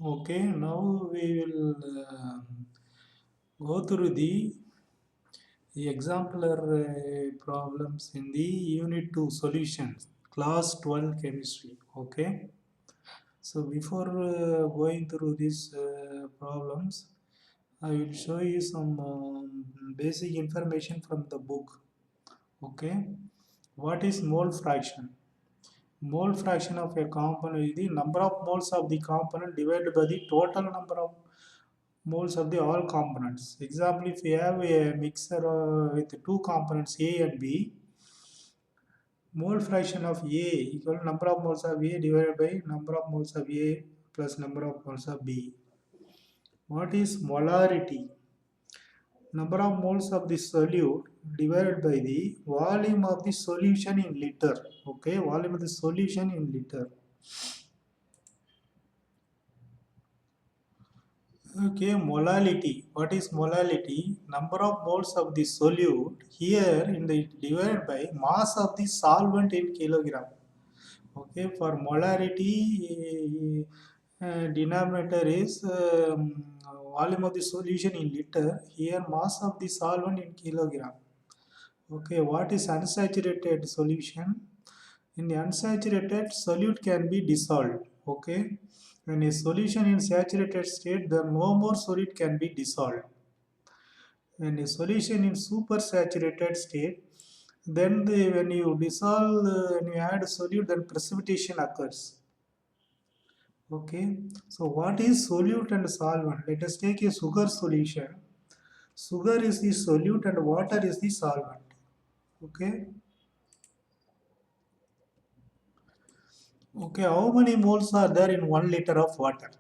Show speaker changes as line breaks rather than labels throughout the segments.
Okay, now we will go through the exemplar problems in the Unit 2 solutions, class 12 chemistry. Okay, so before going through these problems, I will show you some basic information from the book. Okay, what is mole fraction? Mole fraction of a component is the number of moles of the component divided by the total number of moles of the all components. Example, if you have a mixer with two components A and B, mole fraction of A equal to number of moles of A divided by number of moles of A plus number of moles of B. What is molarity? Number of moles of the solute divided by the volume of the solution in liter. Okay, volume of the solution in liter. Okay, molality. What is molality? Number of moles of the solute here in the divided by mass of the solvent in kilogram. Okay, for molarity, denominator is volume of the solution in liter. Here, mass of the solvent in kilogram. Okay, what is unsaturated solution? In the unsaturated, solute can be dissolved. Okay, when a solution in saturated state, then no more solute can be dissolved. When a solution in supersaturated state, then when you dissolve, when you add solute, then precipitation occurs. Okay, so what is solute and solvent? Let us take a sugar solution. Sugar is the solute and water is the solvent. Okay. Okay, how many moles are there in 1 liter of water?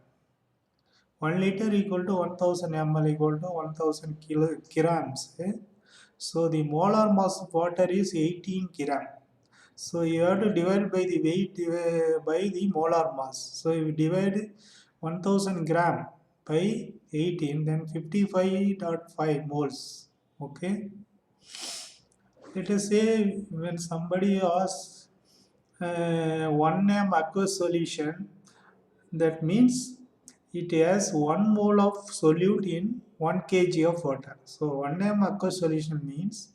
1 liter equal to 1000 ml equal to 1000 kilograms. Okay? So the molar mass of water is 18 gram. So you have to divide by the weight by the molar mass. So if you divide 1000 gram by 18, then 55.5 moles. Okay. Let us say when somebody asks 1 m aqueous solution, that means it has 1 mole of solute in 1 kg of water. So 1 m aqueous solution means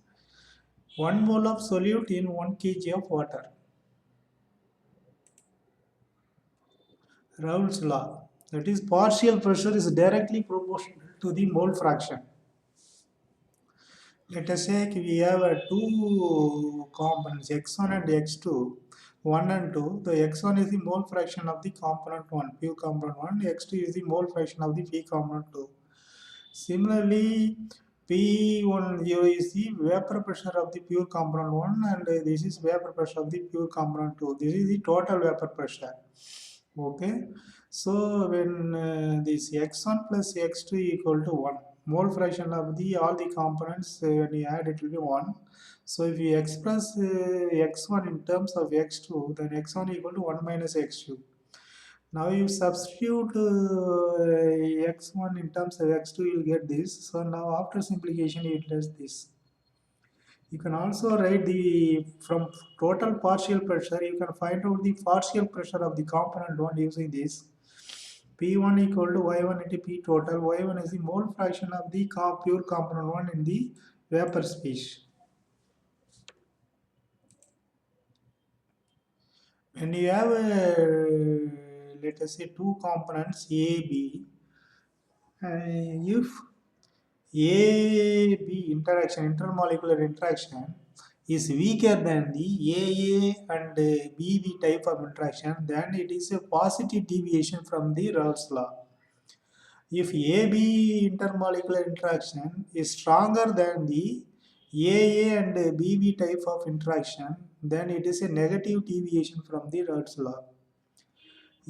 1 mole of solute in 1 kg of water. Raoults law. That is, partial pressure is directly proportional to the mole fraction. Let us say we have two components x1 and x2, 1 and 2. The x1 is the mole fraction of the component 1, pure component 1, x2 is the mole fraction of the p component 2. Similarly, P10 is the vapor pressure of the pure component 1 and this is vapor pressure of the pure component 2. This is the total vapor pressure. Okay. So when this x1 plus x2 equal to 1, mole fraction of the all the components when you add it will be 1. So if you express x1 in terms of x2, then x1 equal to 1 minus x2. Now you substitute x1 in terms of x2, you will get this. So now after simplification, you will get this. You can also write the from total partial pressure, you can find out the partial pressure of the component 1 using this. P1 equal to Y1 into P total. Y1 is the mole fraction of the pure component 1 in the vapor species. And you have, let us say, two components A, B. If A-B interaction, intermolecular interaction, is weaker than the AA and BB type of interaction, then it is a positive deviation from the Raoults law. If AB intermolecular interaction is stronger than the AA and BB type of interaction, then it is a negative deviation from the Raoults law.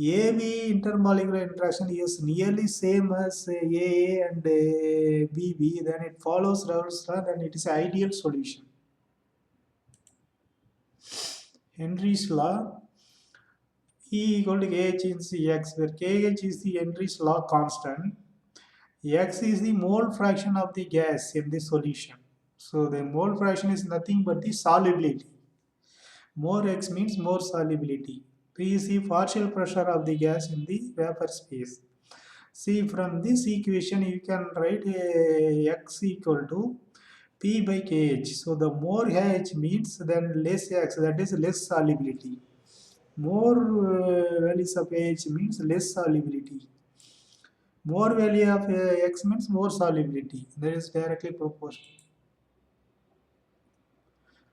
AB intermolecular interaction is nearly same as AA and BB, then it follows Raoults law, then it is an ideal solution. Henry's law, E equal to KH into X, where KH is the Henry's law constant. X is the mole fraction of the gas in the solution. So the mole fraction is nothing but the solubility. More X means more solubility. P is the partial pressure of the gas in the vapor space. See, from this equation you can write x equal to P by kh. So the more H means then less X, that is less solubility. More values of H means less solubility. More value of X means more solubility. That is directly proportional.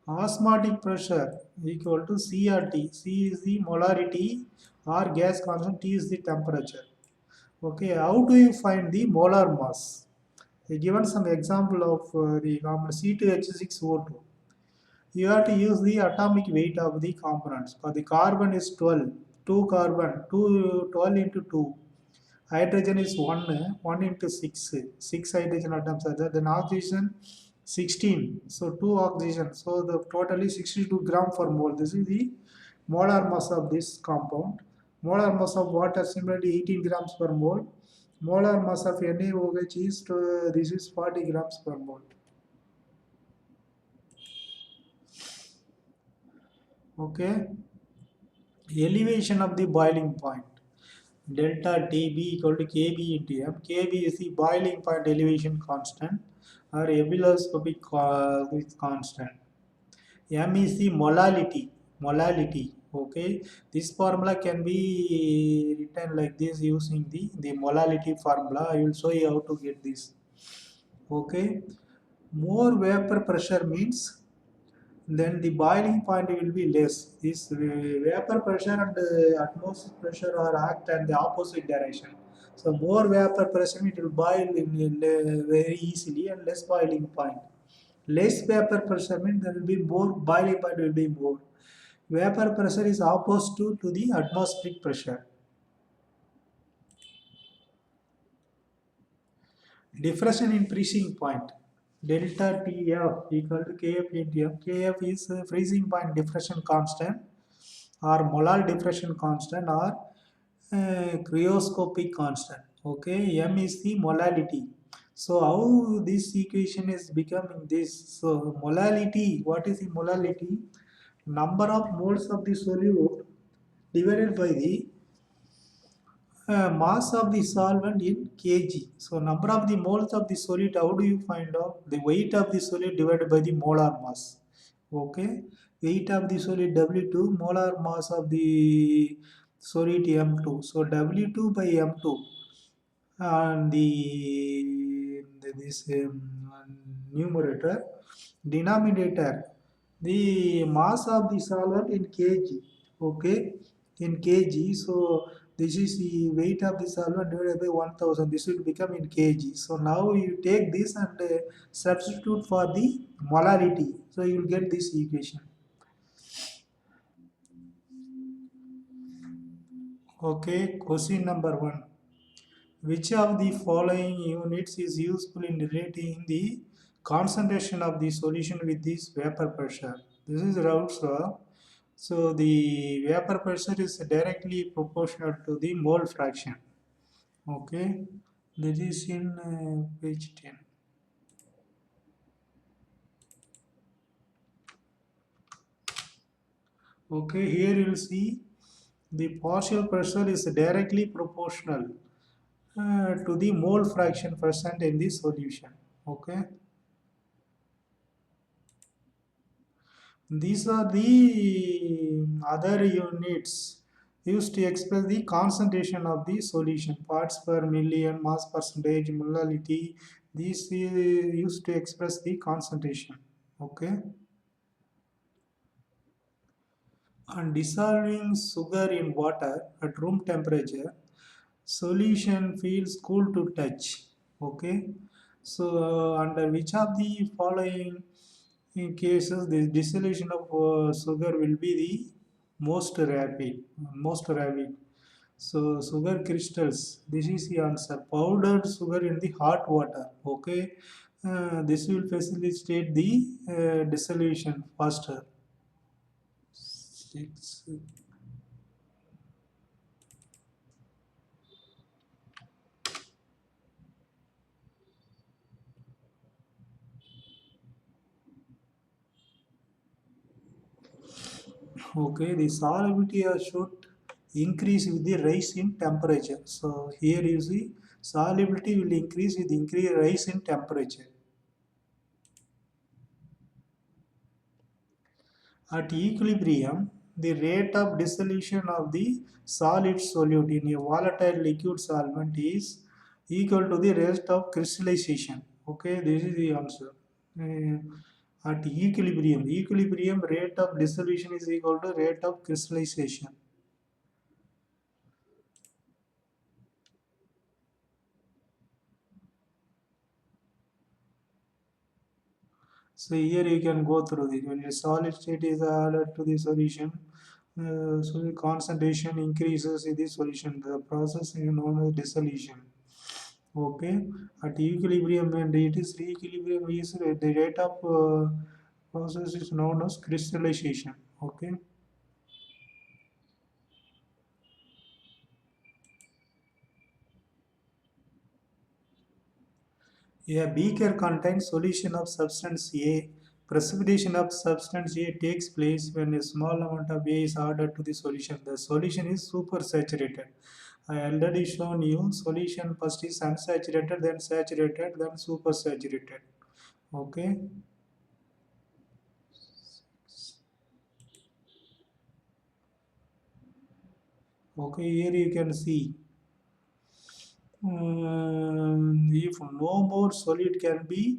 Osmotic pressure equal to C or T. C is the molarity or gas constant, T is the temperature. Okay, how do you find the molar mass? Given some example of the common C2H6O2. You have to use the atomic weight of the components. For the carbon is 12, 2 carbon, 12 into 2. Hydrogen is 1 into 6, 6 hydrogen atoms are there. Then oxygen 16, so 2 oxygen. So the totally 62 gram per mole. This is the molar mass of this compound. Molar mass of water similarly 18 grams per mole. Molar mass of NaOH is this is 40 grams per mole. Okay. Elevation of the boiling point. Delta TB equal to KB into M. KB is the boiling point elevation constant or ebullioscopic constant. M is the molality. Molality. Okay. This formula can be written like this using the molality formula. I will show you how to get this. Okay. More vapor pressure means then the boiling point will be less. This vapor pressure and atmospheric pressure are act in the opposite direction. So more vapor pressure it will boil very easily and less boiling point. Less vapor pressure means there will be more boiling point will be more. Vapor pressure is opposed to the atmospheric pressure. Diffraction in freezing point. Delta TF equal to Kf into F. Kf is freezing point diffraction constant or molar diffraction constant or cryoscopic constant. Okay, M is the molality. So how this equation is becoming this? So molality, what is the molality? Number of moles of the solute divided by the mass of the solvent in kg. So number of the moles of the solid, how do you find out? The weight of the solid divided by the molar mass. Okay, weight of the solid W2, molar mass of the solid M2. So W2 by M2 and this numerator, denominator, the mass of the solvent in kg. Okay, in kg. So this is the weight of the solvent divided by 1000. This will become in kg. So now you take this and substitute for the molarity. So you will get this equation. Okay, question number 1. Which of the following units is useful in relating the concentration of the solution with this vapor pressure? This is Raoults law. So the vapor pressure is directly proportional to the mole fraction. Okay, this is in page 10. Okay, here you will see the partial pressure is directly proportional to the mole fraction present in the solution. Okay. These are the other units used to express the concentration of the solution. Parts per million, mass percentage, molality. These used to express the concentration. Okay. And dissolving sugar in water at room temperature, solution feels cool to touch. Okay. So under which of the following in cases the dissolution of sugar will be the most rapid. So sugar crystals, this is the answer. Powdered sugar in the hot water. Okay, this will facilitate the dissolution faster. Six. Okay, the solubility of soot increase with the rise in temperature. So here you see solubility will increase with increase rise in temperature. At equilibrium, the rate of dissolution of the solid solute in a volatile liquid solvent is equal to the rate of crystallization. Okay, this is the answer. At equilibrium rate of dissolution is equal to rate of crystallization. So here you can go through this. When a solid state is added to the solution, so the concentration increases in the solution. The process is known as dissolution. Okay, at equilibrium when it is re-equilibrium is the rate of process is known as crystallization. Okay. A beaker contains solution of substance A. Precipitation of substance A takes place when a small amount of A is added to the solution. The solution is supersaturated. I already shown you solution first is unsaturated, then saturated, then supersaturated. Okay. Okay, here you can see if no more solid can be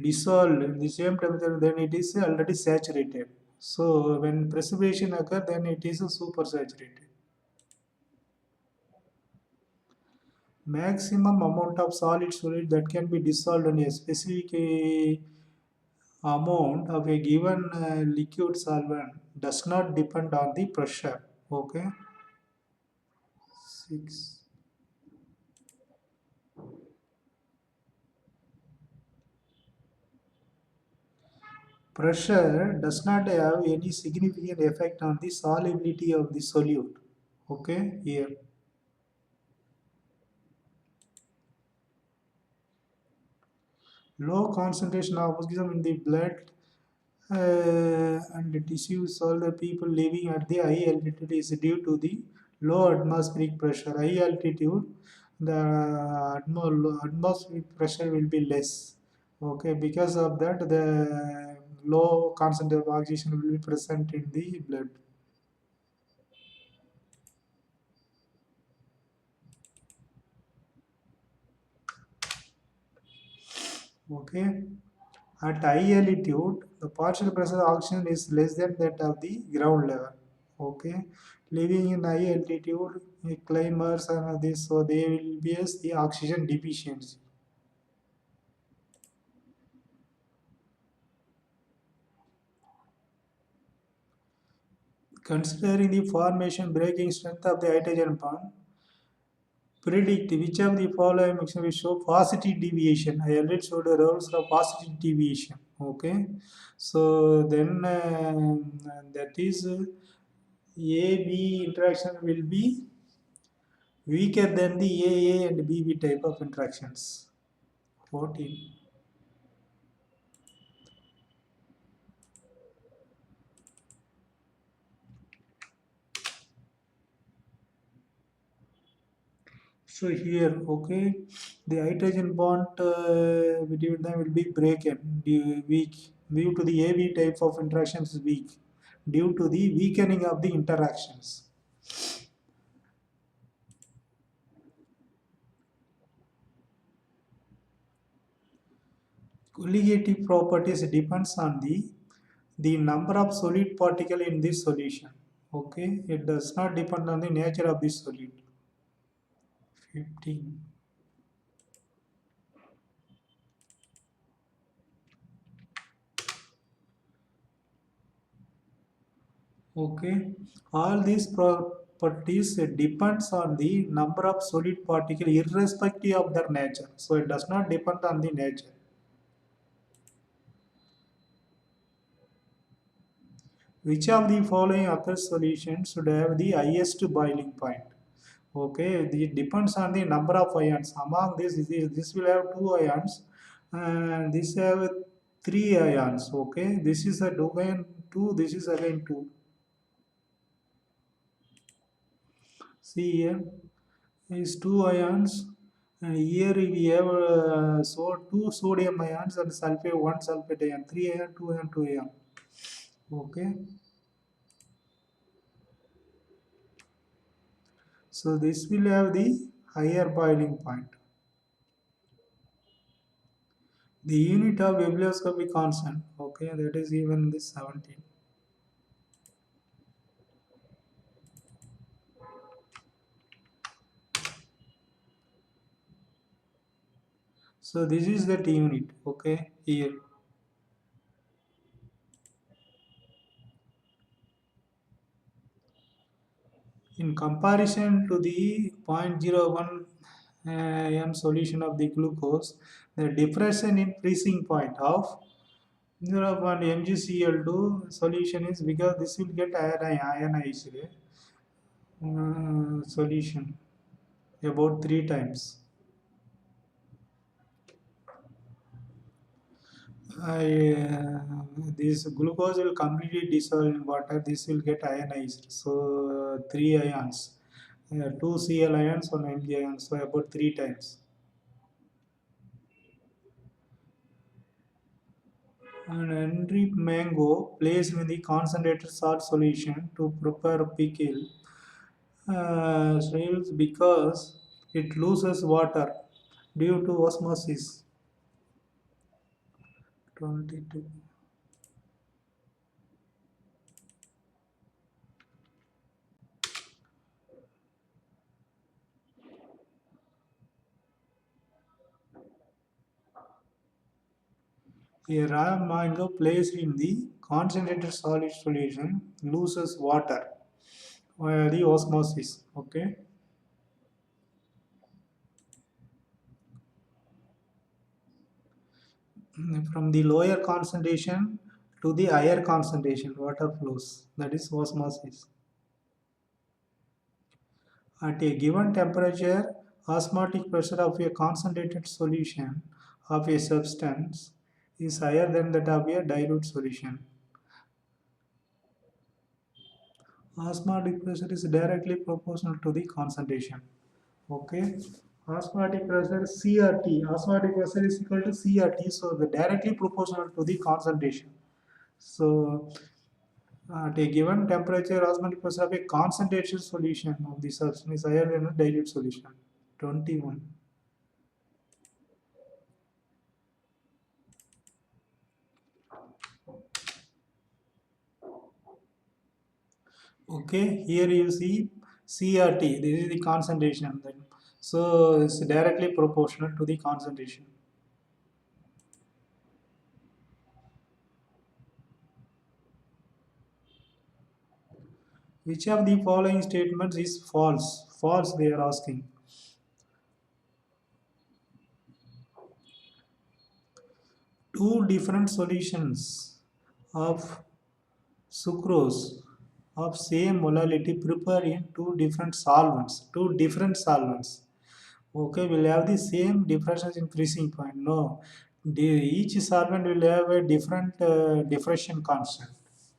dissolved in the same temperature, then it is already saturated. So when precipitation occurs, then it is supersaturated. Maximum amount of solid that can be dissolved in a specific amount of a given liquid solvent does not depend on the pressure. Okay. 6. Pressure does not have any significant effect on the solubility of the solute. Okay, here. Low concentration of oxygen in the blood and the tissues, all the people living at the high altitude is due to the low atmospheric pressure. High altitude, the atmospheric pressure will be less. Okay, because of that, the low concentration of oxygen will be present in the blood. Okay. At high altitude, the partial pressure of oxygen is less than that of the ground level. Okay, living in high altitude, climbers and this, so they will be as the oxygen deficiency. Considering the formation breaking strength of the hydrogen bond, predict which of the following mixture will show positive deviation. I already showed the rules of positive deviation. Okay, so then that is AB interaction will be weaker than the AA and BB type of interactions. 14. So here, okay, the hydrogen bond between them will be broken, weak, due to the AB type of interactions is weak, due to the weakening of the interactions. Colligative properties depends on the number of solid particle in this solution. Okay, it does not depend on the nature of this solid. 15. Okay, all these properties depends on the number of solid particle irrespective of their nature. So it does not depend on the nature. Which of the following aqueous solutions should have the highest boiling point? Okay, it depends on the number of ions. Among this will have 2 ions, and this have 3 ions. Okay, this is a 2 ion 2. This is again 2. See here is two ions, and here we have two sodium ions and sulfate one sulfate ion, three ion, two ion, two ion. Okay. So this will have the higher boiling point. The unit of biblioscopy constant, okay, that is even this 17. So this is that unit, okay, here. In comparison to the zero point 0.01 m solution of the glucose, the diffraction in freezing point of 0.1 mgCl2 solution is because this will get ionized solution about 3 times. This glucose will completely dissolve in water. This will get ionized. So three ions, two Cl ions, one Mg ions. So about 3 times. And Henry mango placed in the concentrated salt solution to prepare pickle fails because it loses water due to osmosis. 22. A raw mango placed in the concentrated solid solution loses water via the osmosis. Okay. From the lower concentration to the higher concentration, water flows. That is osmosis. At a given temperature, osmotic pressure of a concentrated solution of a substance is higher than that of a dilute solution. Osmotic pressure is directly proportional to the concentration. Okay. Osmotic pressure CRT. Osmotic pressure is equal to CRT, so the directly proportional to the concentration. So at a given temperature, osmotic pressure of a concentrated solution of the substance is higher than a dilute solution. 21. Okay, here you see CRT. This is the concentration. Then, so it's directly proportional to the concentration. Which of the following statements is false? False, they are asking. Two different solutions of sucrose of same molality prepare in two different solvents. Two different solvents. Okay, we'll have the same difference in freezing point. No, each solvent will have a different diffraction constant.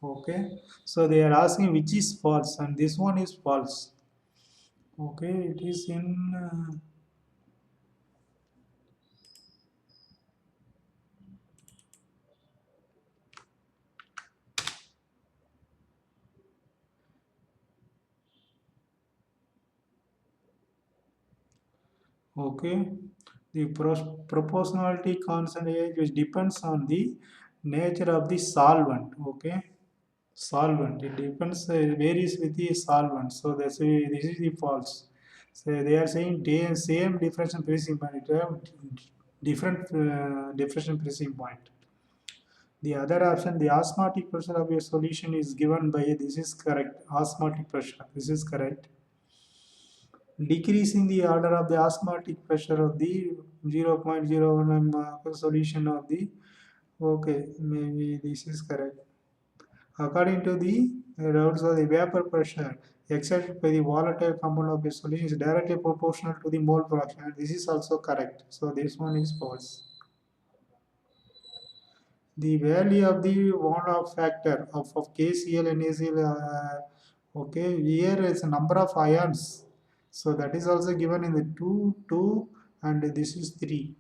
Okay, so they are asking which is false, and this one is false. Okay, it is in. Okay, the proportionality constant which depends on the nature of the solvent. Okay, solvent, it depends, varies with the solvent, so that's why this is the false. So they are saying same diffraction freezing point, it have different diffraction freezing point. The other option, the osmotic pressure of your solution is given by, this is correct, osmotic pressure, this is correct. Decreasing the order of the osmotic pressure of the 0.01 m solution of the, okay, maybe this is correct. According to the Raoults, the vapor pressure exerted by the volatile component of a solution is directly proportional to the mole fraction. And this is also correct. So this one is false. The value of the one-off factor of KCl and NaCl, okay, here is a number of ions. So that is also given in the 2, 2 and this is 3,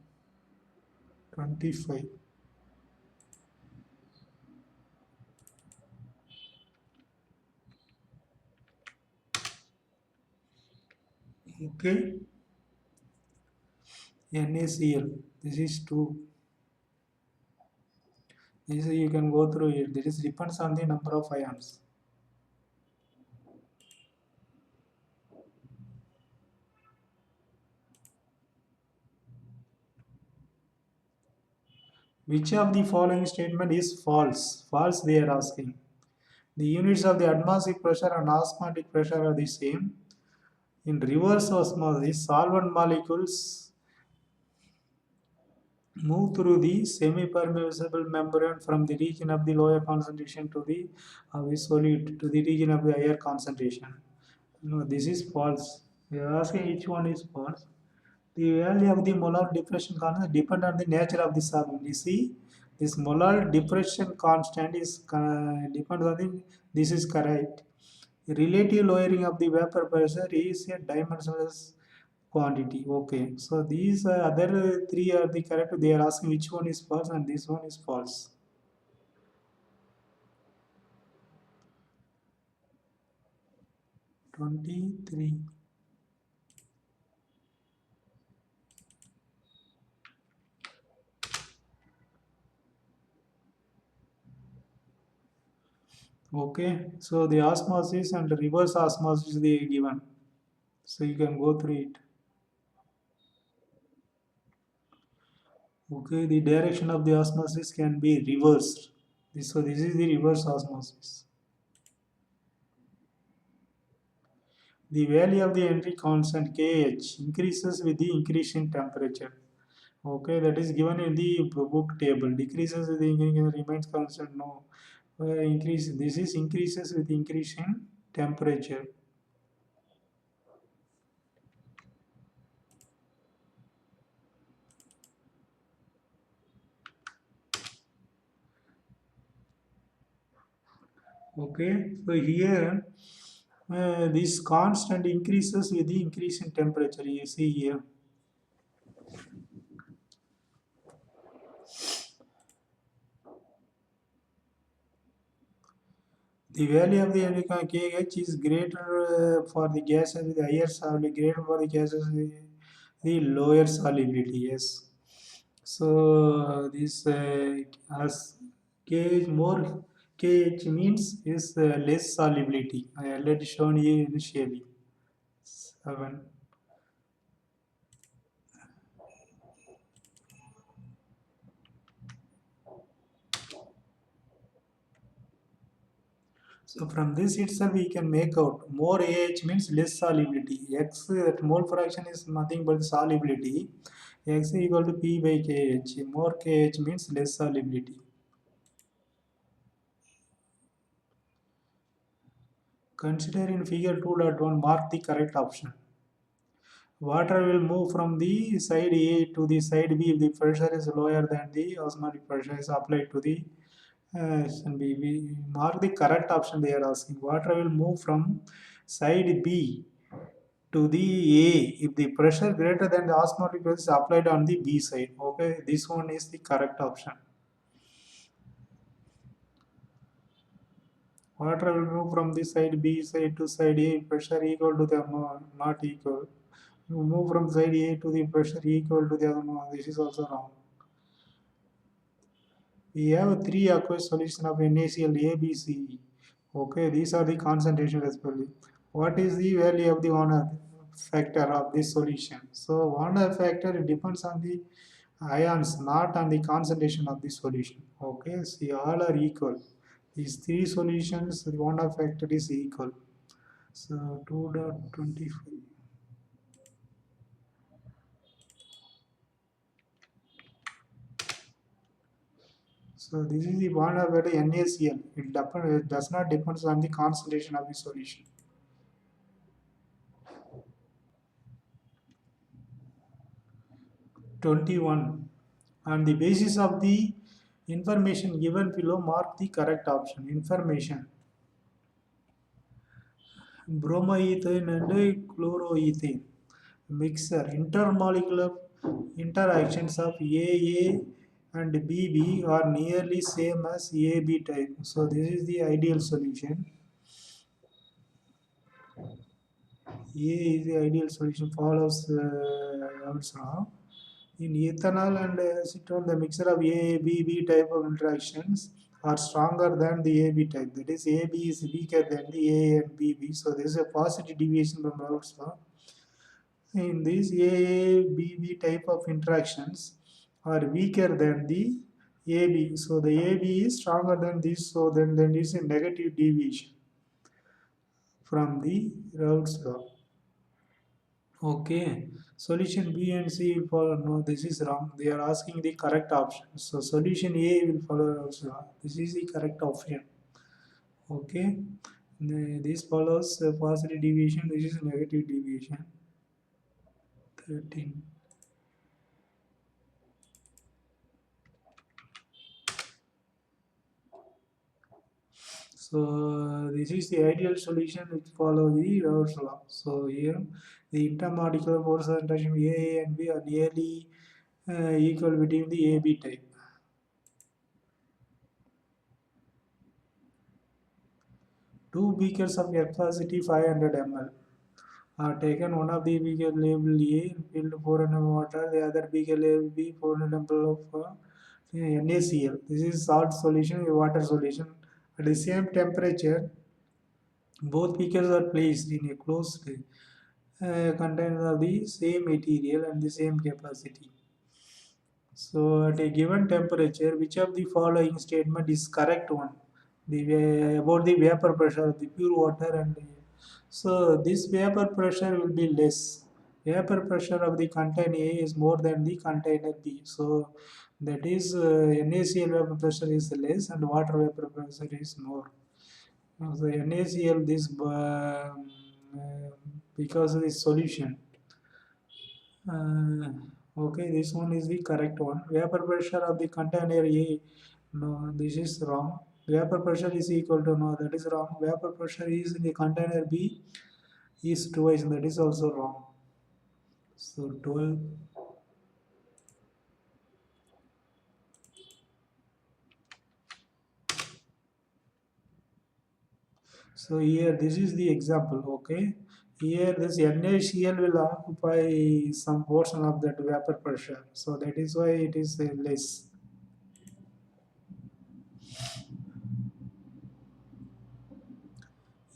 25. Okay. NaCl. This is 2. This you can go through it. This depends on the number of ions. Which of the following statement is false? False they are asking. The units of the atmospheric pressure and osmotic pressure are the same. In reverse osmosis, solvent molecules move through the semi-permeable membrane from the region of the lower concentration to the solute to the region of the higher concentration. No, this is false. We are asking which one is false. The value of the molar depression constant depend on the nature of the solvent. You see, this molar depression constant is depends on the. This is correct. Relative lowering of the vapor pressure is a dimensionless quantity. Okay, so these other three are the correct. They are asking which one is false and this one is false. 23. Okay, so the osmosis and the reverse osmosis they are given. So you can go through it. Okay, the direction of the osmosis can be reversed. So this is the reverse osmosis. The value of the entry constant Kh increases with the increase in temperature. Okay, that is given in the book table. Decreases with the increase remains constant. No, increase. This is increases with increase in temperature. Okay, so here this constant increases with the increase in temperature. You see here. The value of the KH is greater for the gases with higher solubility, greater for the gases with the lower solubility. Yes. So this as KH more KH means is less solubility. I already shown you initially. 7. So from this itself we can make out more AH means less solubility. X that mole fraction is nothing but solubility. X equal to P by KH. More KH means less solubility. Consider in figure 2.1 mark the correct option. Water will move from the side A to the side B if the pressure is lower than the osmotic pressure is applied to the and we mark the correct option they are asking. Water will move from side B to the A if the pressure greater than the osmotic pressure is applied on the B side. Okay, this one is the correct option. Water will move from the side B side to side A pressure equal to the not equal. You move from side A to the pressure equal to the other one. This is also wrong. We have three aqueous solution of NaCl A, B, C. Okay, these are the concentration respectively. What is the value of the Warner factor of this solution? So Warner factor depends on the ions, not on the concentration of the solution. Okay, see all are equal. These three solutions, the Warner factor is equal. So 2.25. So this is the bond of NaCl. It does not depend on the concentration of the solution. 21. On the basis of the information given below, mark the correct option. Information. bromoethane and chloroethane mixture. Intermolecular interactions of AA and BB are nearly same as AB type. So this is the ideal solution. A is the ideal solution, follows Raoults law. In ethanol and acetone, the mixture of A, B, B type of interactions are stronger than the AB type. That is, AB is weaker than the A and BB. So there is a positive deviation from Raoults law. In these A, B, B type of interactions are weaker than the AB. So the AB is stronger than this. So then there is a negative deviation from the Raoults law. Okay, solution B and C will follow. No, this is wrong. They are asking the correct option. So solution A will follow also. This is the correct option. Okay, this follows positive deviation. This is negative deviation. 13. So this is the ideal solution which follow the Raoults law. So here the intermolecular force of interaction A and B are nearly equal between the AB type. Two beakers of capacity 500 ml are taken. One of the beaker labeled A filled 400 ml water, the other beaker labeled B 400 ml of NaCl. This is salt solution, a water solution. At the same temperature, both beakers are placed in a closed container of the same material and the same capacity. So at a given temperature, which of the following statement is correct one? About the vapor pressure of the pure water and so this vapor pressure will be less. Vapor pressure of the container A is more than the container B. So that is NaCl vapor pressure is less and water vapor pressure is more. So NaCl this because of the solution. Uh, okay, this one is the correct one. Vapor pressure of the container A. No, this is wrong. Vapor pressure is equal to no, that is wrong. Vapor pressure is in the container B is twice, that is also wrong. So 12. So here this is the example. Okay, here this NaCl will occupy some portion of that vapor pressure. So that is why it is less.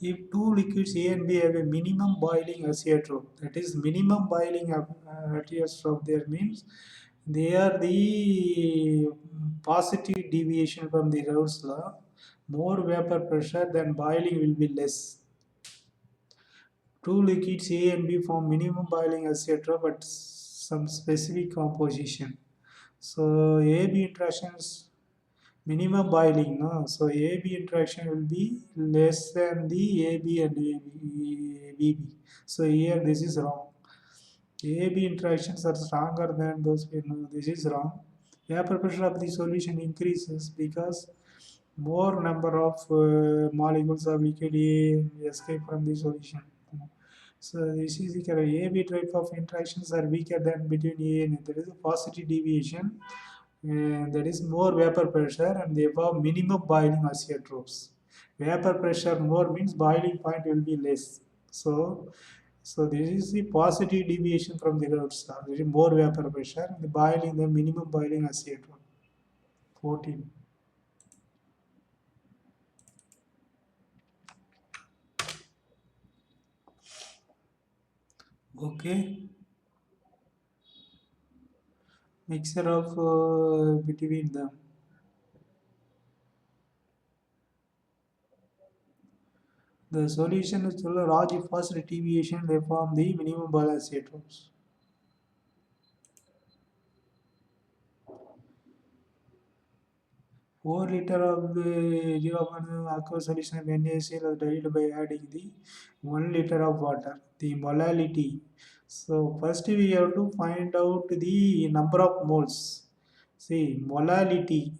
If two liquids A and B have a minimum boiling azeotrope, that is minimum boiling azeotrope there means they are the positive deviation from the Raoults law. More vapor pressure than boiling will be less. Two liquids A and B form minimum boiling azeotrope at some specific composition. So AB interactions minimum boiling, no? So AB interaction will be less than the AB and BB. So here this is wrong. AB interactions are stronger than those. No, this is wrong. Vapor pressure of the solution increases because more number of molecules of liquid A escape from the solution. So this is the correct. AB type of interactions are weaker than between A and A. There is a positive deviation that is more vapor pressure and therefore minimum boiling azeotropes. Vapor pressure more means boiling point will be less. So this is the positive deviation from the Raoults law. There is more vapor pressure and the boiling the minimum boiling azeotrope. 14. Okay. Mixture of between them. The solution is to large fast deviation they form the minimum boiling azeotropes. 4 liter of the 0.0 aqueous solution of NaCl is diluted by adding the 1 liter of water. The molality. So first we have to find out the number of moles. See molality.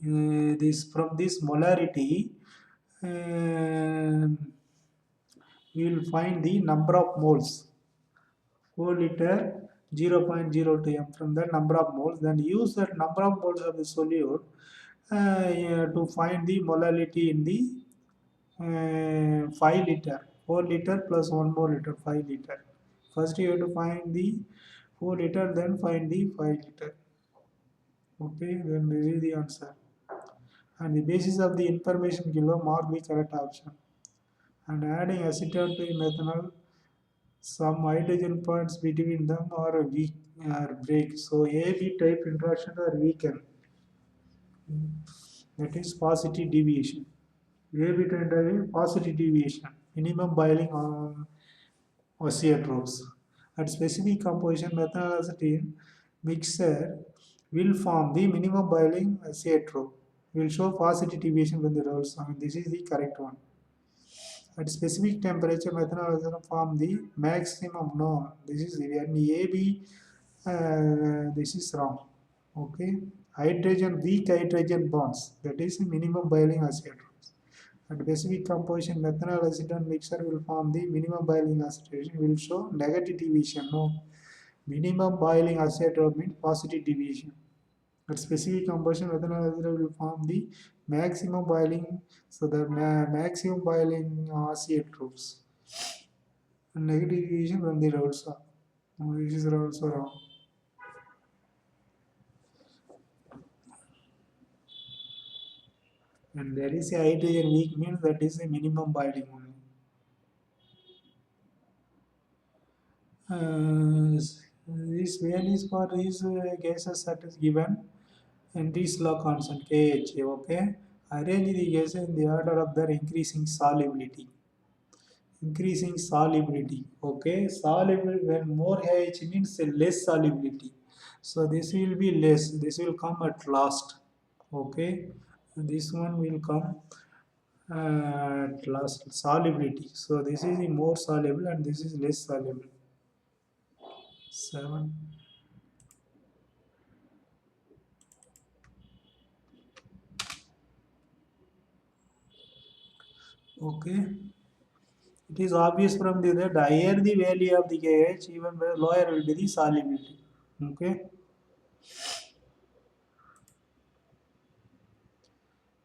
This from this molarity, um we will find the number of moles. 4 liter 0.02 m from the number of moles, then use that number of moles of the solute yeah, to find the molality in the 5 liter. 4 liter plus 1 more liter, 5 liter. First you have to find the 4 liter, then find the 5 liter. Okay, then this is the answer. And the basis of the information below, mark the correct option. And adding acetone to methanol, some hydrogen bonds between them are weak or break. So AB type interaction are weakened. That is positive deviation. AB type is positive deviation. Minimum boiling on oceanotropes. At specific composition, methanol acetylene mixture will form the minimum boiling oceanotrope. Will show positive deviation when the rolls on. This is the correct one. At specific temperature, methanol will form the maximum. No, this is when AB. This is wrong. Okay. Hydrogen, weak hydrogen bonds. That is the minimum boiling oceanotropes. At specific composition, methanol acetone mixture will form the minimum boiling acidification. Will show negative deviation. No, minimum boiling acetrope means positive deviation. At specific composition, methanol acetone will form the maximum boiling. So the maximum boiling acetropes. And negative deviation from the Raoults. This is also wrong. And there is a hydrogen weak means that is a minimum boiling only. This values for these gases that is given and this law constant KHA. Okay, arrange the gases in the order of their increasing solubility. Increasing solubility. Okay, soluble when more AH means less solubility. So this will be less. This will come at last. Okay, this one will come at last solubility. So this is the more soluble and this is less soluble. 7. Okay. It is obvious from the that higher the value of the KH, even lower will be the solubility. Okay.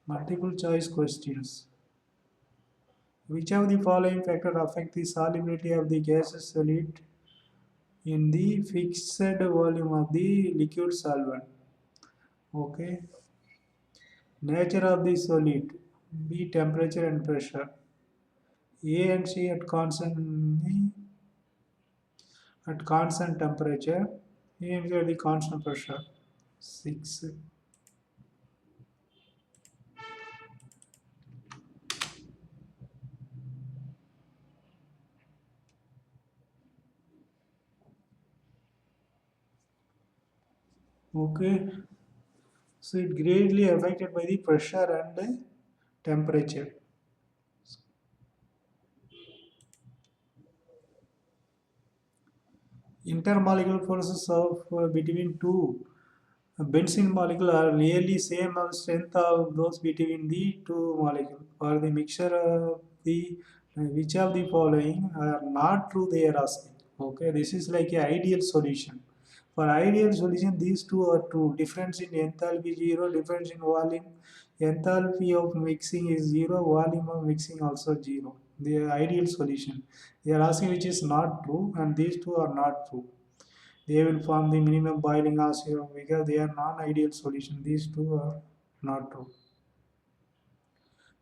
Multiple choice questions. Which of the following factors affect the solubility of the gaseous solid in the fixed volume of the liquid solvent? Okay. Nature of the solid. B. Temperature and pressure. A and C at constant temperature. A and C at the constant pressure. 6. Okay. So it greatly affected by the pressure and temperature. Intermolecular forces of between two benzene molecule are nearly same as strength of those between the two molecules. For the mixture of the which of the following are not true, they are asking. Okay, this is like a ideal solution. For ideal solution, these two are true. Difference in enthalpy 0, difference in volume. Enthalpy of mixing is 0, volume of mixing also 0. The ideal solution. They are asking which is not true, and these two are not true. They will form the minimum boiling ratio because they are non-ideal solution. These two are not true.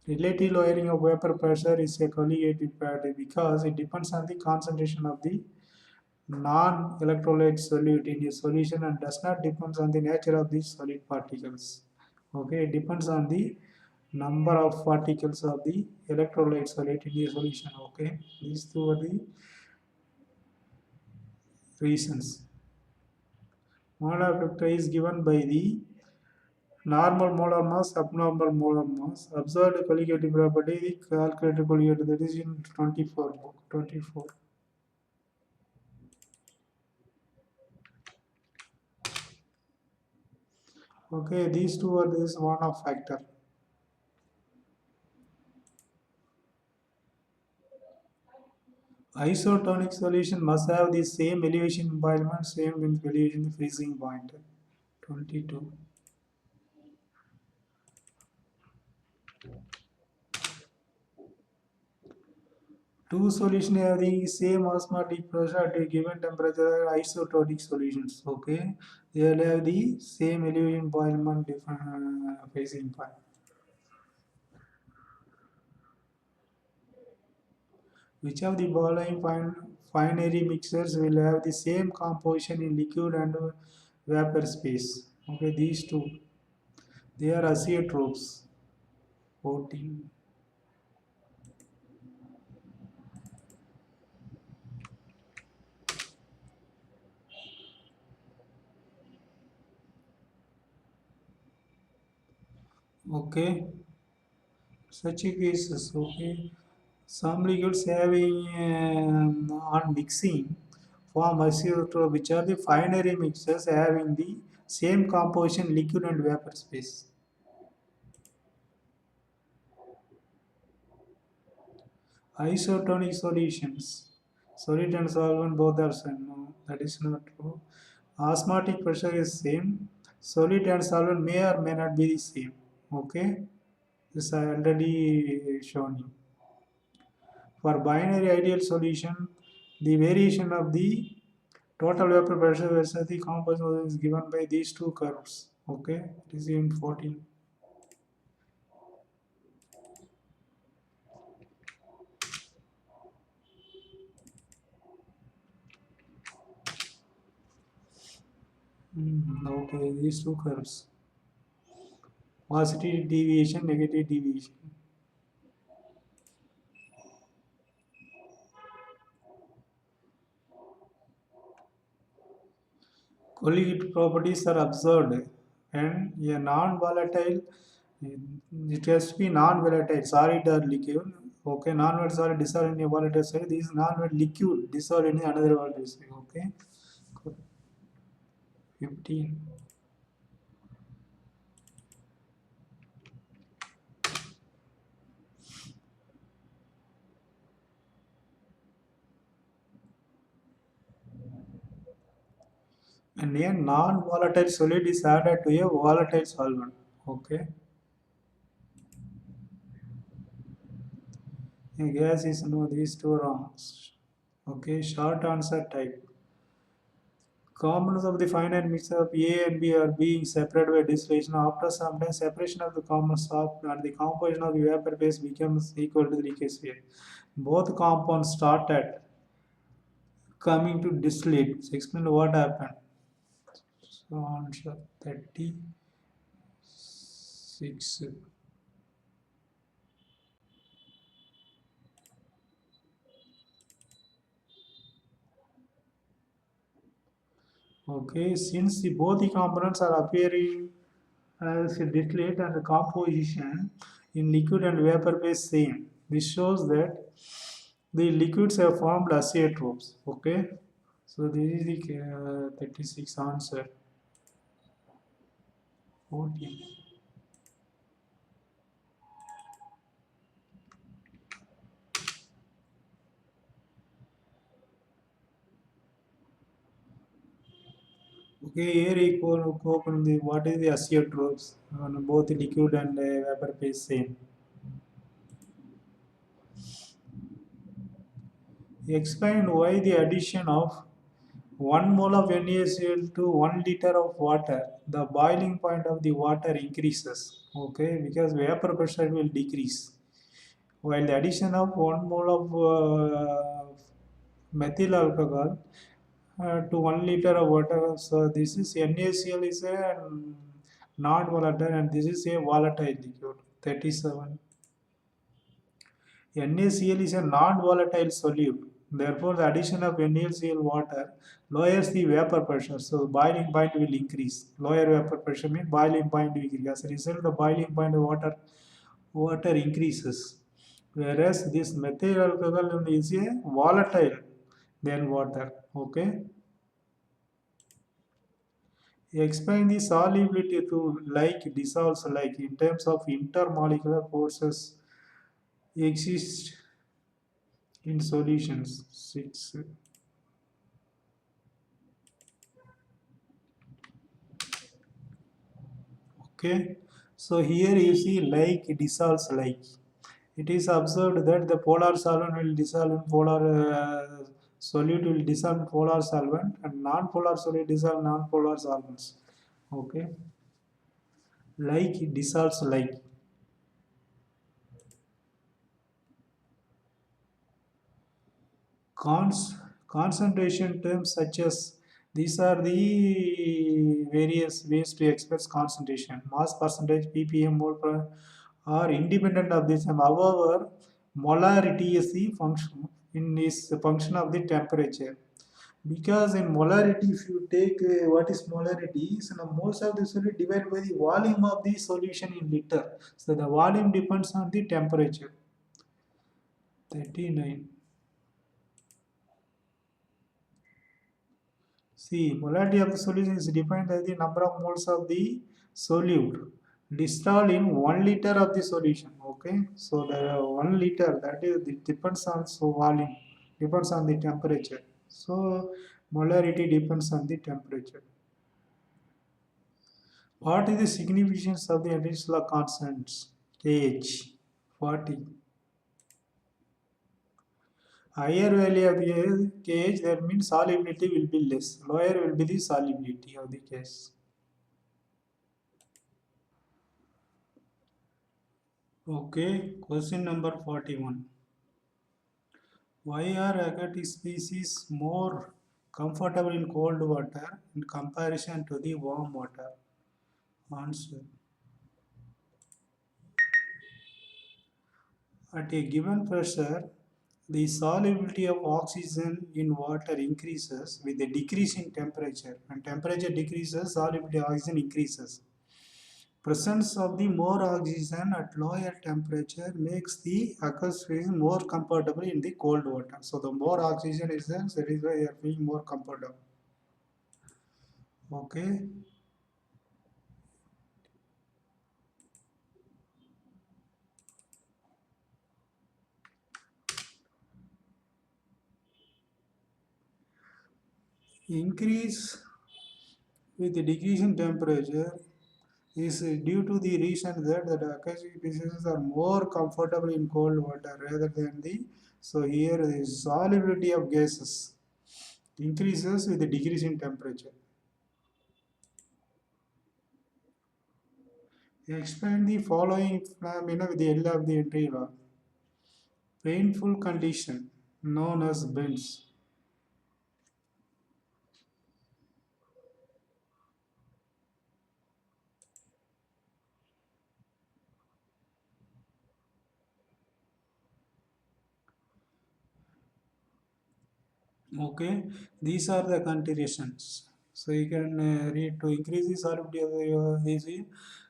Relative lowering of vapor pressure is a colligative property because it depends on the concentration of the non-electrolyte solute in a solution and does not depend on the nature of the solid particles. Okay, it depends on the number of particles of the electrolyte solute in a solution. Okay, these two are the reasons. Molar factor is given by the normal molar mass, abnormal molar mass, observed colligative property, the calculated colligative, that is in 24 book, 24. Okay, these two are this one of factor. Isotonic solution must have the same elevation environment, same with elevation freezing point. 22. Two solutions have the same osmotic pressure at a given temperature, isotonic solutions. Okay, they will have the same elevation boilement different freezing point. Which of the following binary mixtures will have the same composition in liquid and vapor space? Okay, these two. They are azeotropes. 14. Okay, such a cases. Okay, some liquids having on mixing form azeotrope, which are the binary mixtures having the same composition liquid and vapor space. Isotonic solutions. Solid and solvent both are same. No, that is not true. Osmotic pressure is same. Solid and solvent may or may not be the same. Okay, this I already shown you. For binary ideal solution, the variation of the total vapor pressure versus the composition is given by these two curves. Okay, it is in 14. Okay, these two curves. Positive deviation, negative deviation. Collegiate properties are observed and a non-volatile, it has to be non-volatile, solid or liquid. Okay, non-volatile solid dissolved in a volatile solid. This is non-volatile liquid dissolved in another volatile solid. Okay, 15. And a non-volatile solid is added to a volatile solvent. Okay, a gas is no these two wrongs. Okay, short answer type. Components of the finite mixture of A and B are being separated by distillation. After some time, separation of the compounds stop and the composition of the vapor phase becomes equal to the leakage phase. Both compounds started coming to distillate. So explain what happened. So answer 36. Okay, since both the components are appearing as a distillate and the composition in liquid and vapor phase same. This shows that the liquids have formed azeotropes. Okay, so this is the 36 answer. 14. Okay, here equal the what is the azeotropes on both liquid and vapor phase same. Explain why the addition of 1 mole of NaCl to 1 liter of water, the boiling point of the water increases. Okay, because vapor pressure will decrease. While the addition of 1 mole of methyl alcohol to 1 liter of water, so this is NaCl is a non-volatile and this is a volatile liquid. 37. NaCl is a non-volatile solute. Therefore, the addition of NaCl water lowers the vapor pressure. So, the boiling point will increase. Lower vapor pressure means boiling point will increase. As a result, the boiling point of water increases. Whereas this methyl alcohol is a volatile than water. Okay. Explain the solubility to like dissolves like in terms of intermolecular forces exist in solutions. 6. Okay. So here you see like dissolves like. It is observed that the polar solvent will dissolve in polar solute will dissolve in polar solvent and non-polar solute dissolve non-polar solvents. Okay. Like dissolves like. Cons concentration terms such as these are the various ways to express concentration. Mass percentage, ppm, mole per are independent of this. However, molarity is the function is the function of the temperature. Because in molarity, if you take what is molarity, so now moles of the solid divided by the volume of the solution in liter. So the volume depends on the temperature. 39. See, molarity of the solution is defined as the number of moles of the solute dissolved in 1 liter of the solution. Okay, so the 1 liter that is it depends on so volume depends on the temperature. So molarity depends on the temperature. What is the significance of the additional constants? Kh 40. Higher value of the Kh that means solubility will be less. Lower will be the solubility of the case. Okay, question number 41. Why are aquatic species more comfortable in cold water in comparison to the warm water? Answer. At a given pressure, the solubility of oxygen in water increases with the decrease in temperature. When temperature decreases, solubility of oxygen increases. Presence of the more oxygen at lower temperature makes the aqueous more comfortable in the cold water. So the more oxygen is there, so that is why you are feeling more comfortable. Okay. Increase with the decrease in temperature is due to the reason that the aquatic species are more comfortable in cold water rather than the so here the solubility of gases increases with the decrease in temperature. Explain the following phenomena with the L of the entry law. Painful condition known as bends. Okay, these are the considerations. So you can read to increase the solubility of the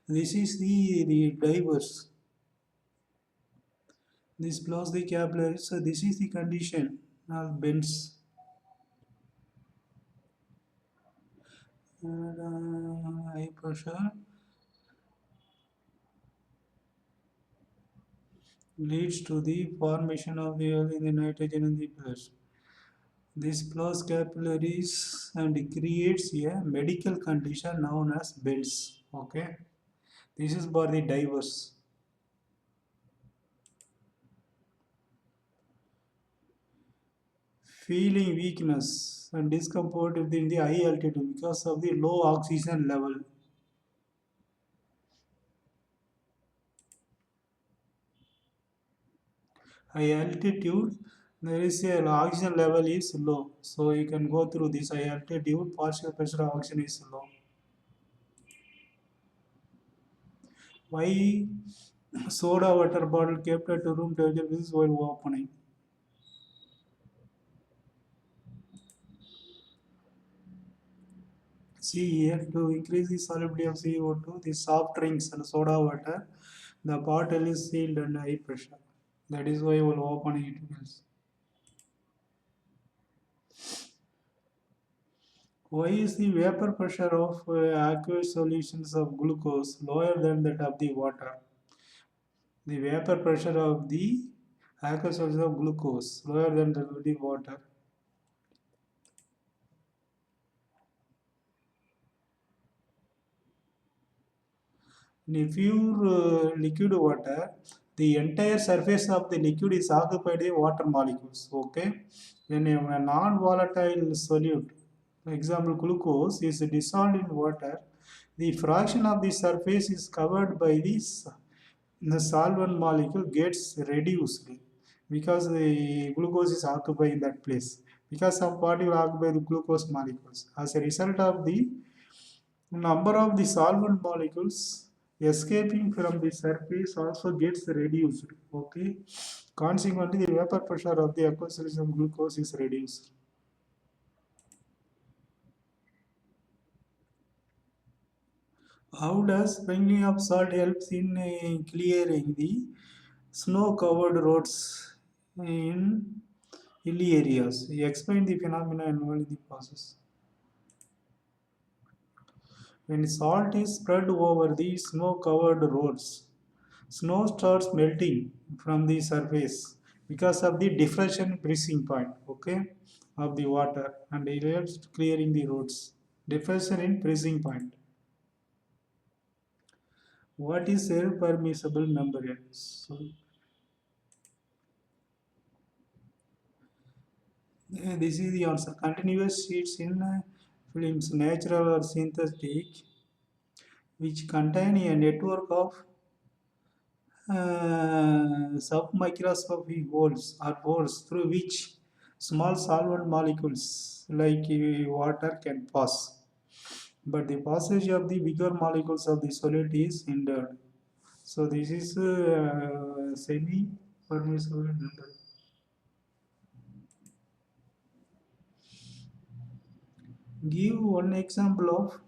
this is the diverse. This plus the capillaries. So this is the condition of bends. High pressure leads to the formation of the oil in the nitrogen in the plus. This plus capillaries and creates a medical condition known as bends. Okay, this is for the diverse. Feeling weakness and discomfort in the high altitude because of the low oxygen level. High altitude, there is a oxygen level is low, so you can go through this high altitude. Partial pressure of oxygen is low. Why soda water bottle kept at room temperature is while opening? See here to increase the solubility of CO2, the soft drinks and soda water, the bottle is sealed under high pressure. That is why while opening it is. Why is the vapor pressure of aqueous solutions of glucose lower than that of the water? The vapor pressure of the aqueous solution of glucose lower than the water. In pure liquid water, the entire surface of the liquid is occupied by water molecules. Okay, when a non-volatile solute, for example glucose, is dissolved in water, the fraction of the surface is covered by this the solvent molecule gets reduced because the glucose is occupied in that place because some particle occupy the glucose molecules. As a result of the number of the solvent molecules escaping from the surface also gets reduced. Okay. Consequently, the vapor pressure of the aqueous solution of glucose is reduced. How does sprinkling of salt helps in clearing the snow-covered roads in hilly areas? Explain the phenomena involved in the process. When salt is spread over the snow-covered roads, snow starts melting from the surface because of the diffraction pressing point, okay, of the water, and it helps clearing the roads. Diffraction in pressing point. What is air permissible membrane? So, this is the answer. Continuous sheets in films, natural or synthetic, which contain a network of submicroscopic holes or holes through which small solvent molecules like water can pass. But the passage of the bigger molecules of the solid is hindered. So this is semi-permeable membrane. Give one example of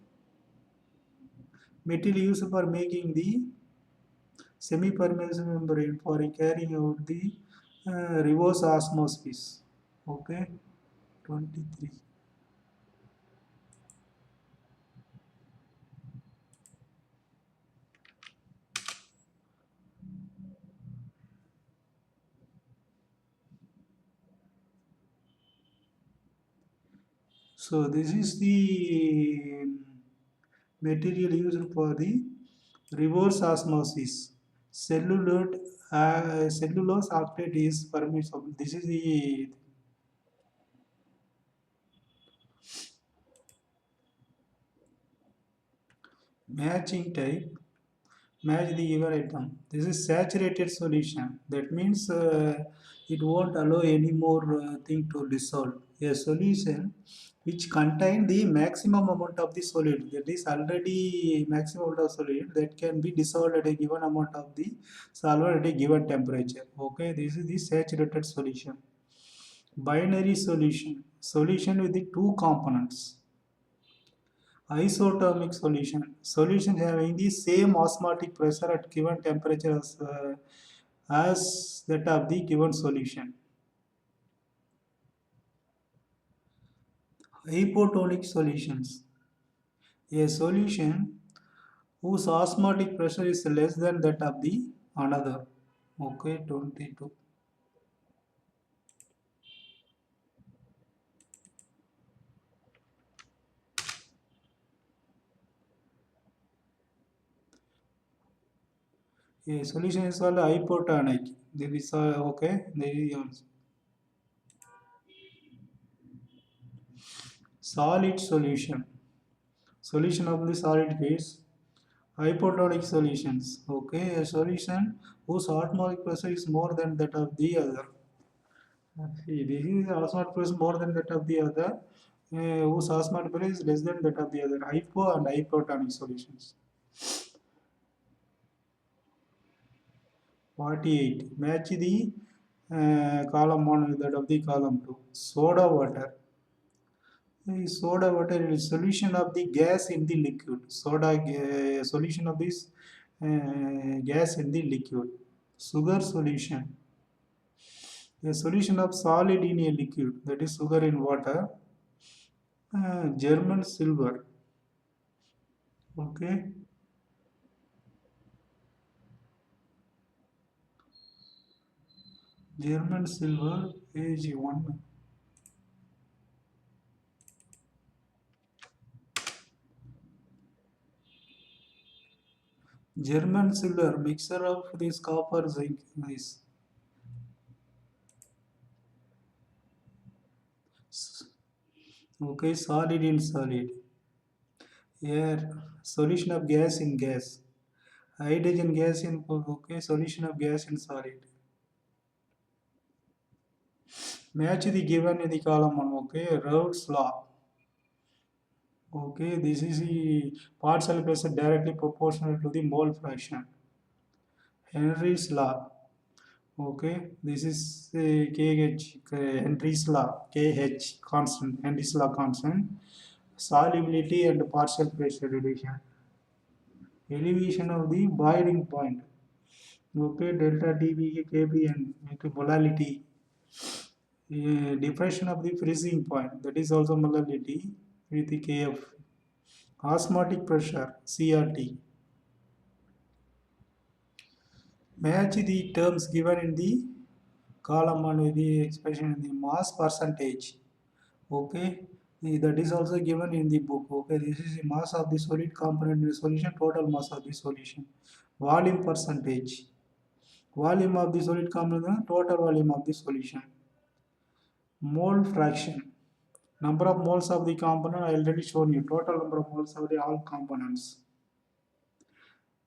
material used for making the semi-permeable membrane for carrying out the reverse osmosis. Okay, 23. So this is the material used for the reverse osmosis. Cellulose octet is permissible. This is the matching type. Match the given item. This is saturated solution. That means it won't allow any more thing to dissolve. A solution which contain the maximum amount of the solid, that is already maximum amount of solid that can be dissolved at a given amount of the solvent at a given temperature. Okay, this is the saturated solution. Binary solution. Solution with the two components. Isothermic solution. Solution having the same osmotic pressure at given temperature as that of the given solution. Hypotonic solutions. A solution whose osmotic pressure is less than that of the another. Okay, 22. A solution is called hypotonic. This is okay. There is the answer. Solid solution. Solution of the solid phase. Hypotonic solutions. Okay, a solution whose osmotic pressure is more than that of the other. See, this is osmotic pressure more than that of the other, whose osmotic pressure is less than that of the other. Hypo and hypotonic solutions. 48. Match the column 1 with that of the column 2. Soda water. Soda water is solution of the gas in the liquid. Solution of this gas in the liquid. Sugar solution. A solution of solid in a liquid, that is sugar in water. German silver. Okay. German silver, page 1. German silver, mixture of this copper, zinc, this. Okay, solid in solid. Air, solution of gas in gas. Hydrogen gas in, okay, solution of gas in solid. Match the given in the column 1, okay, Raoults law. Okay, this is the partial pressure directly proportional to the mole fraction. Henry's law. Okay, this is KH, Henry's law, KH constant, Henry's law constant. Solubility and partial pressure relation. Elevation of the boiling point. Okay, delta dV Kb and molality. Depression of the freezing point, that is also molality with the Kf. Osmotic pressure, CRT. Match the terms given in the column 1 with the expression in the mass percentage. Okay, that is also given in the book. Okay, this is the mass of the solid component in the solution, total mass of the solution. Volume percentage. Volume of the solid component, total volume of the solution. Mole fraction. Number of moles of the component I already shown you. Total number of moles of the all components.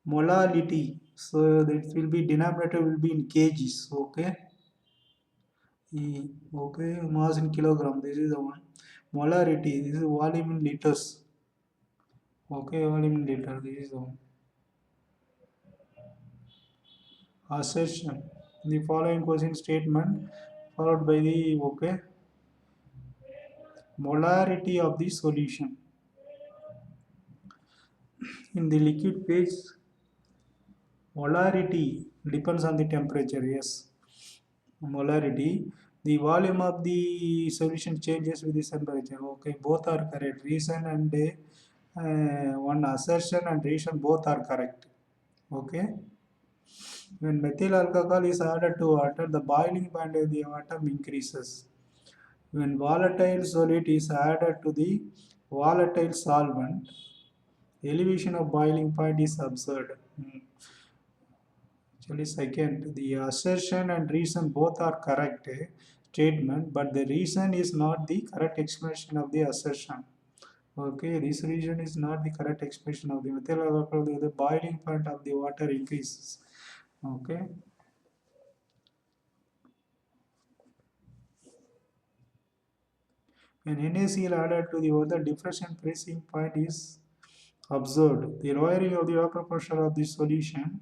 Molality. So that will be denominator will be in kgs. Okay. Okay, mass in kilogram. This is the one. Molarity. This is volume in liters. Okay, volume in liter. This is the one. Assertion. The following question statement followed by the okay molarity of the solution. In the liquid phase, molarity depends on the temperature. Yes, molarity. The volume of the solution changes with the temperature. Okay, both are correct. Reason and one assertion and reason both are correct. Okay. When methyl alcohol is added to water, the boiling point of the atom increases. When volatile solid is added to the volatile solvent, elevation of boiling point is observed. Actually, second, the assertion and reason both are correct statement, but the reason is not the correct explanation of the assertion. Okay, this reason is not the correct expression of the methyl alcohol. The boiling point of the water increases. Okay. When NaCl added to the water, diffraction freezing point is observed. The lowering of the vapor pressure of the solution.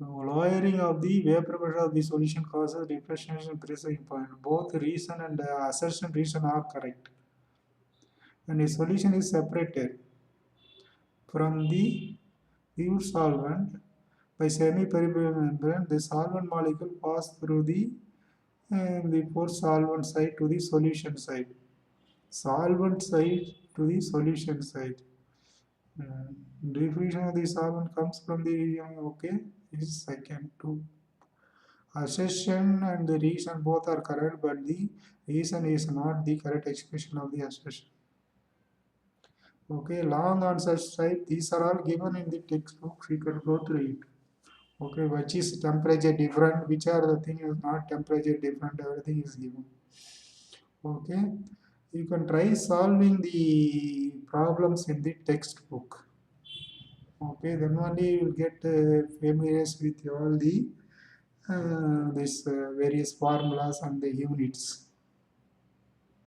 Lowering of the vapor pressure of the solution causes diffraction freezing point. Both reason and assertion reason are correct. When a solution is separated from the pure solvent by semi-permeable membrane, the solvent molecule pass through the poor solvent side to the solution side. Solvent side to the solution side. Diffusion of the solvent comes from the okay is second two. Assertion and the reason both are correct, but the reason is not the correct expression of the assertion. Okay, long answer type. These are all given in the textbook. We can go through it. Okay, which is temperature different, which are the thing is not temperature different, everything is given. Okay, you can try solving the problems in the textbook. Okay, then only you will get familiar with all the this various formulas and the units.